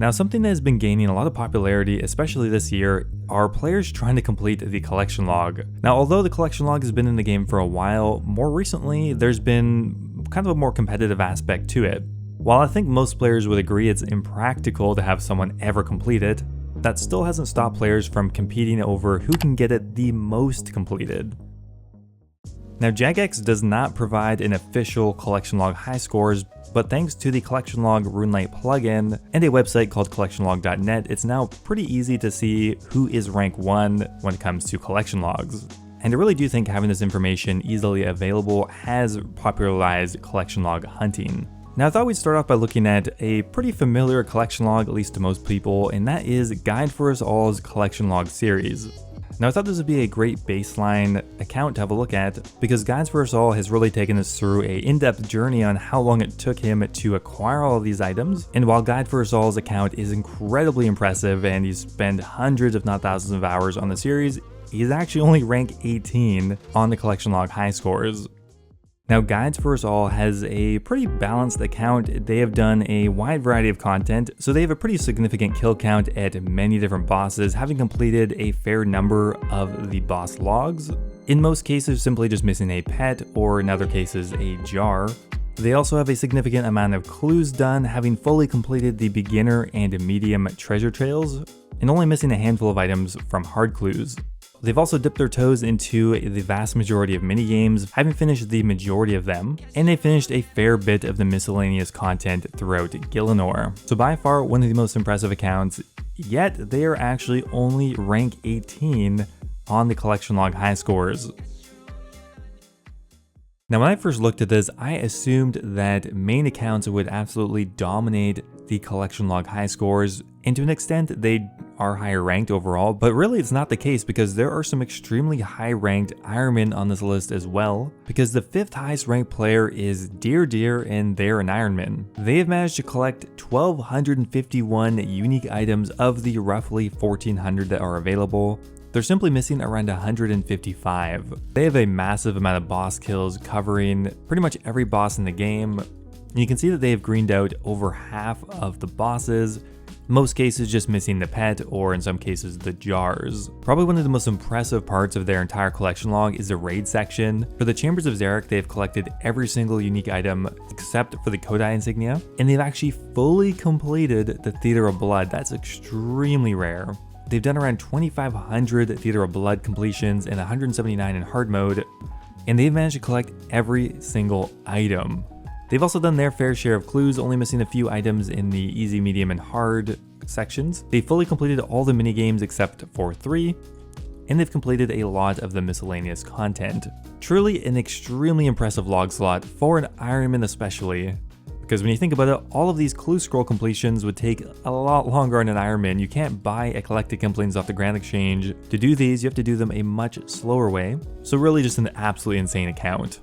Now, something that has been gaining a lot of popularity, especially this year, are players trying to complete the collection log. Now, although the collection log has been in the game for a while, more recently there's been kind of a more competitive aspect to it. While I think most players would agree it's impractical to have someone ever complete it, that still hasn't stopped players from competing over who can get it the most completed. Now, Jagex does not provide an official collection log high scores, but thanks to the collection log Runelite plugin and a website called collectionlog.net, it's now pretty easy to see who is rank 1 when it comes to collection logs. And I really do think having this information easily available has popularized collection log hunting. Now, I thought we'd start off by looking at a pretty familiar collection log, at least to most people, and that is GuidesForUsAll's collection log series. Now, I thought this would be a great baseline account to have a look at, because GuidesForUsAll has really taken us through an in-depth journey on how long it took him to acquire all of these items. And while GuidesForUsAll's account is incredibly impressive and he's spent hundreds if not thousands of hours on the series, he's actually only rank 18 on the collection log high scores. Now, GuidesForUsAll has a pretty balanced account. They have done a wide variety of content, so they have a pretty significant kill count at many different bosses, having completed a fair number of the boss logs. In most cases, simply just missing a pet, or in other cases, a jar. They also have a significant amount of clues done, having fully completed the beginner and medium treasure trails, and only missing a handful of items from hard clues. They've also dipped their toes into the vast majority of minigames, having finished the majority of them, and they finished a fair bit of the miscellaneous content throughout Gielinor. So by far one of the most impressive accounts, yet they are actually only rank 18 on the collection log high scores. Now, when I first looked at this, I assumed that main accounts would absolutely dominate the collection log high scores, and to an extent they are higher ranked overall, but really it's not the case, because there are some extremely high ranked Ironmen on this list as well, because the 5th highest ranked player is Deer and they're an Ironman. They have managed to collect 1,251 unique items of the roughly 1,400 that are available. They're simply missing around 155. They have a massive amount of boss kills covering pretty much every boss in the game. You can see that they have greened out over half of the bosses, most cases just missing the pet, or in some cases the jars. Probably one of the most impressive parts of their entire collection log is the raid section. For the Chambers of Xeric, they have collected every single unique item except for the Kodai insignia, and they've actually fully completed the Theater of Blood. That's extremely rare. They've done around 2,500 Theater of Blood completions and 179 in hard mode, and they've managed to collect every single item. They've also done their fair share of clues, only missing a few items in the easy, medium, and hard sections. They fully completed all the minigames except for 3, and they've completed a lot of the miscellaneous content. Truly an extremely impressive log slot for an Ironman especially, because when you think about it, all of these clue scroll completions would take a lot longer on an Ironman. You can't buy eclectic completions off the Grand Exchange. To do these, you have to do them a much slower way, so really just an absolutely insane account.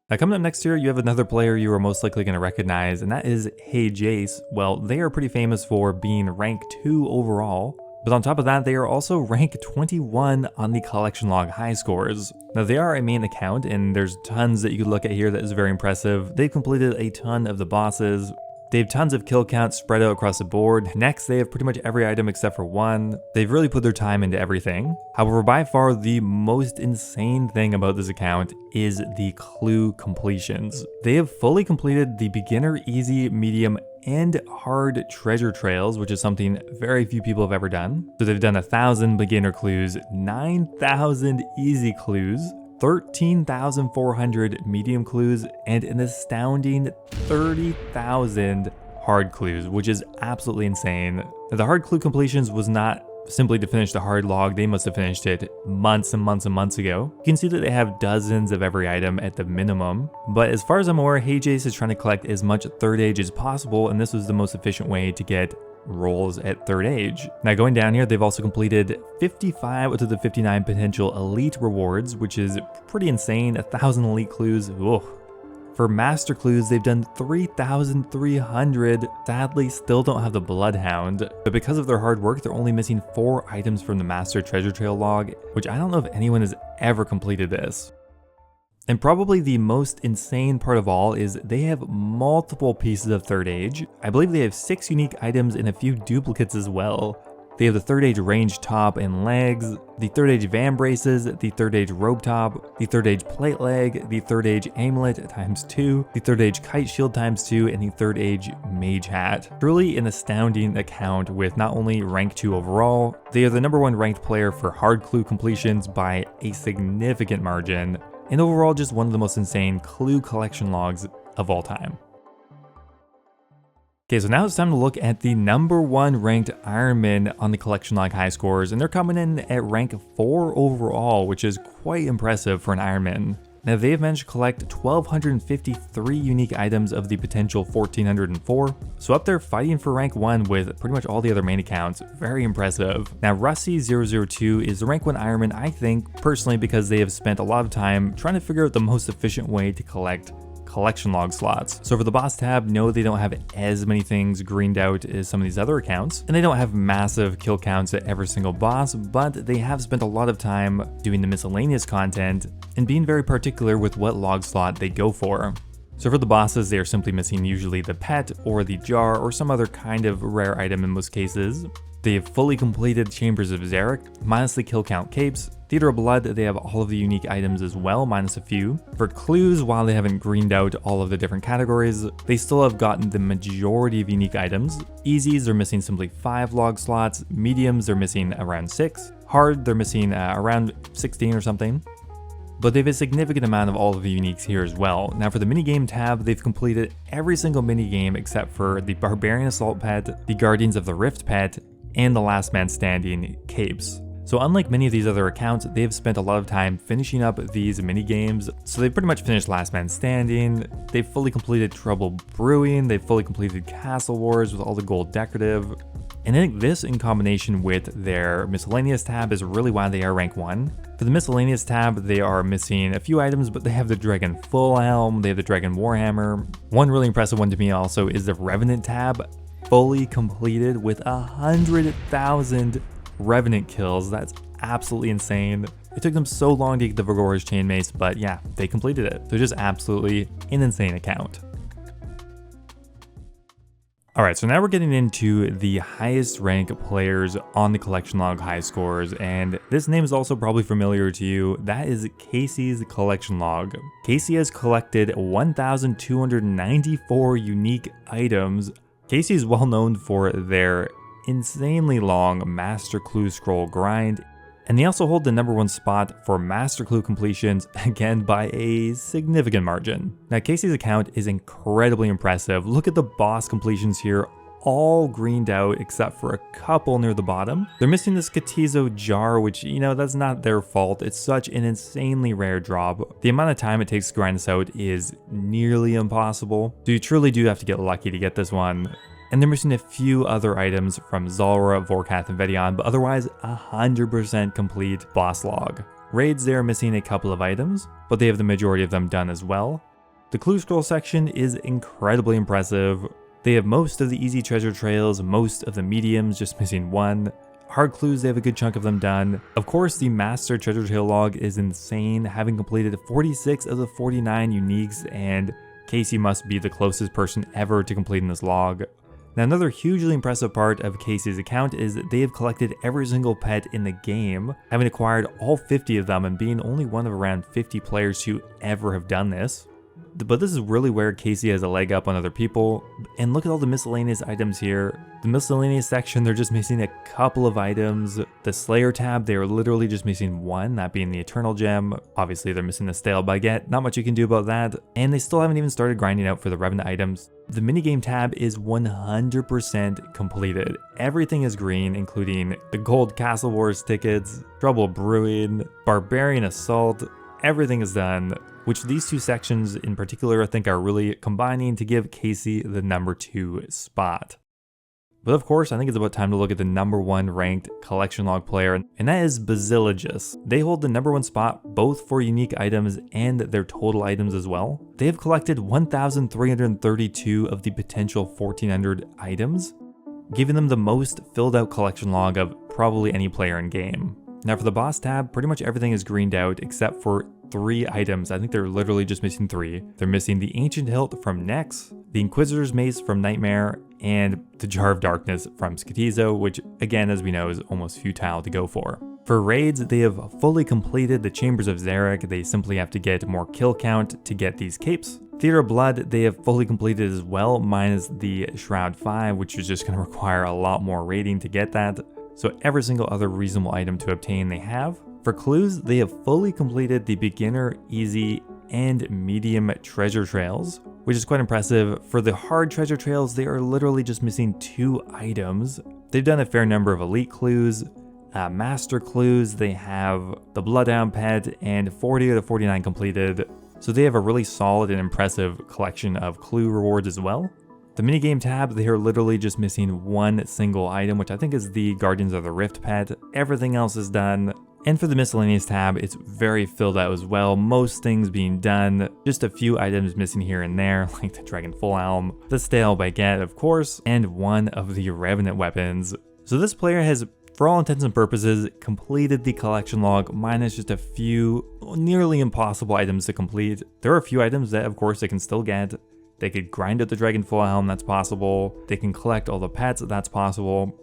Now, coming up next here, you have another player you are most likely going to recognize, and that is Jayce. Well, they are pretty famous for being rank 2 overall, but on top of that, they are also rank 21 on the collection log high scores. Now, they are a main account, and there's tons that you could look at here that is very impressive. They've completed a ton of the bosses. They have tons of kill counts spread out across the board. Next, they have pretty much every item except for 1. They've really put their time into everything. However, by far the most insane thing about this account is the clue completions. They have fully completed the beginner, easy, medium, and hard treasure trails, which is something very few people have ever done. So they've done 1,000 beginner clues, 9,000 easy clues, 13,400 medium clues, and an astounding 30,000 hard clues, which is absolutely insane. Now, the hard clue completions was not simply to finish the hard log. They must have finished it months and months and months ago. You can see that they have dozens of every item at the minimum, but as far as I'm aware, Jayce is trying to collect as much 3rd age as possible, and this was the most efficient way to get rolls at 3rd age. Now, going down here, they've also completed 55 out of the 59 potential elite rewards, which is pretty insane. 1,000 elite clues. Ugh. For master clues, they've done 3,300. Sadly, still don't have the Bloodhound, but because of their hard work, they're only missing 4 items from the master treasure trail log, which I don't know if anyone has ever completed this. And probably the most insane part of all is they have multiple pieces of 3rd Age. I believe they have 6 unique items and a few duplicates as well. They have the 3rd Age range top and legs, the 3rd Age van braces, the 3rd Age robe top, the 3rd Age plate leg, the 3rd Age amulet ×2, the 3rd Age kite shield ×2, and the 3rd Age mage hat. Truly an astounding account with not only rank 2 overall, they are the #1 ranked player for hard clue completions by a significant margin, and overall just one of the most insane clue collection logs of all time. Okay, so now it's time to look at the #1 ranked Ironman on the collection log high scores, and they're coming in at rank 4 overall, which is quite impressive for an Ironman. Now they've managed to collect 1,253 unique items of the potential 1,404, so up there fighting for rank 1 with pretty much all the other main accounts. Very impressive. Now Rusty002 is the rank 1 Ironman, I think, personally, because they have spent a lot of time trying to figure out the most efficient way to collect collection log slots. So for the boss tab, no, they don't have as many things greened out as some of these other accounts, and they don't have massive kill counts at every single boss, but they have spent a lot of time doing the miscellaneous content and being very particular with what log slot they go for. So for the bosses, they are simply missing usually the pet or the jar or some other kind of rare item in most cases. They have fully completed Chambers of Xeric, minus the kill count capes. Theater of Blood, they have all of the unique items as well, minus a few. For clues, while they haven't greened out all of the different categories, they still have gotten the majority of unique items. Easies, they're missing simply 5 log slots. Mediums, they're missing around 6. Hard, they're missing around 16 or something. But they have a significant amount of all of the uniques here as well. Now for the minigame tab, they've completed every single minigame except for the Barbarian Assault pet, the Guardians of the Rift pet, and the Last Man Standing capes. So unlike many of these other accounts, they've spent a lot of time finishing up these mini games. So they've pretty much finished Last Man Standing, they've fully completed Trouble Brewing, they've fully completed Castle Wars with all the gold decorative. And I think this, in combination with their miscellaneous tab, is really why they are rank 1. For the miscellaneous tab, they are missing a few items, but they have the Dragon Full Helm, they have the Dragon Warhammer. One really impressive one to me also is the Revenant tab, fully completed with 100,000 Revenant kills. That's absolutely insane. It took them so long to get the Vigor's Chainmace, but yeah, they completed it. So just absolutely an insane account. Alright, so now we're getting into the highest rank players on the collection log high scores, and this name is also probably familiar to you. That is Kacy's collection log. Kacy has collected 1,294 unique items. Kacy is well known for their insanely long Master Clue Scroll grind, and they also hold the #1 spot for Master Clue completions, again by a significant margin. Now Kacy's account is incredibly impressive. Look at the boss completions here, all greened out except for a couple near the bottom. They're missing this Katizo jar, which, you know, that's not their fault. It's such an insanely rare drop. The amount of time it takes to grind this out is nearly impossible. So you truly do have to get lucky to get this one. And they're missing a few other items from Zalra, Vorkath, and Vedion, but otherwise 100% complete boss log. Raids, they're missing a couple of items, but they have the majority of them done as well. The clue scroll section is incredibly impressive. They have most of the easy treasure trails, most of the mediums, just missing one. Hard clues, they have a good chunk of them done. Of course, the master treasure trail log is insane, having completed 46 of the 49 uniques, and Kacy must be the closest person ever to completing this log. Now another hugely impressive part of Kacy's account is that they have collected every single pet in the game, having acquired all 50 of them and being only one of around 50 players who ever have done this. But this is really where Kacy has a leg up on other people, and look at all the miscellaneous items here. The miscellaneous section, they're just missing a couple of items. The Slayer tab, they are literally just missing one, that being the Eternal Gem. Obviously they're missing the Stale Baguette, not much you can do about that. And they still haven't even started grinding out for the Revenant items. The minigame tab is 100% completed. Everything is green, including the gold Castle Wars tickets, Trouble Brewing, Barbarian Assault, everything is done, which these two sections in particular I think are really combining to give Kacy the #2 spot. But of course, I think it's about time to look at the #1 ranked collection log player, and that is Basstich. They hold the #1 spot both for unique items and their total items as well. They have collected 1,332 of the potential 1,400 items, giving them the most filled out collection log of probably any player in game. Now for the boss tab, pretty much everything is greened out except for 3 items. I think they're literally just missing 3. They're missing the Ancient Hilt from Nex, the Inquisitor's Mace from Nightmare, and the Jar of Darkness from Skatizo, which again, as we know, is almost futile to go for. For raids, they have fully completed the Chambers of Xeric. They simply have to get more kill count to get these capes. Theater of Blood, they have fully completed as well, minus the Shroud 5, which is just going to require a lot more raiding to get that. So every single other reasonable item to obtain they have. For clues, they have fully completed the beginner, easy, and medium treasure trails, which is quite impressive. For the hard treasure trails, they are literally just missing 2 items. They've done a fair number of elite clues, master clues. They have the Bloodhound pet and 40 out of 49 completed. So they have a really solid and impressive collection of clue rewards as well. The minigame tab, they are literally just missing 1 single item, which I think is the Guardians of the Rift pet. Everything else is done. And for the miscellaneous tab, it's very filled out as well. Most things being done, just a few items missing here and there, like the Dragon Full Helm, the Stale Baguette, of course, and one of the Revenant weapons. So this player has, for all intents and purposes, completed the collection log minus just a few nearly impossible items to complete. There are a few items that, of course, they can still get. They could grind out the Dragon Full Helm, that's possible. They can collect all the pets, that's possible.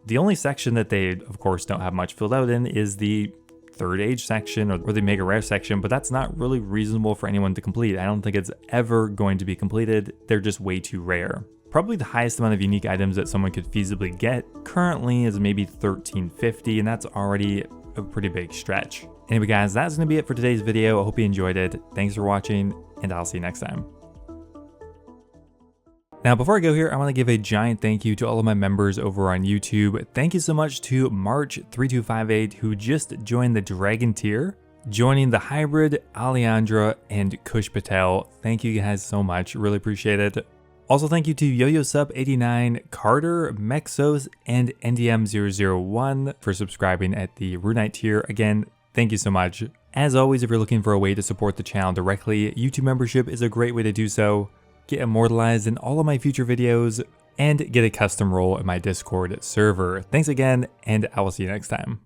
The only section that they, of course, don't have much filled out in is the Third Age section or the Mega Rare section, but that's not really reasonable for anyone to complete. I don't think it's ever going to be completed. They're just way too rare. Probably the highest amount of unique items that someone could feasibly get currently is maybe 1350, and that's already a pretty big stretch. Anyway guys, that's going to be it for today's video. I hope you enjoyed it. Thanks for watching, and I'll see you next time. Now, before I go here, I want to give a giant thank you to all of my members over on YouTube. Thank you so much to March3258, who just joined the Dragon tier, joining the Hybrid, Alejandra, and Kush Patel. Thank you guys so much. Really appreciate it. Also, thank you to yoyosup89, Carter, Mexose, and NDM001 for subscribing at the Runelite tier. Again, thank you so much. As always, if you're looking for a way to support the channel directly, YouTube membership is a great way to do so. Get immortalized in all of my future videos, and get a custom role in my Discord server. Thanks again, and I will see you next time.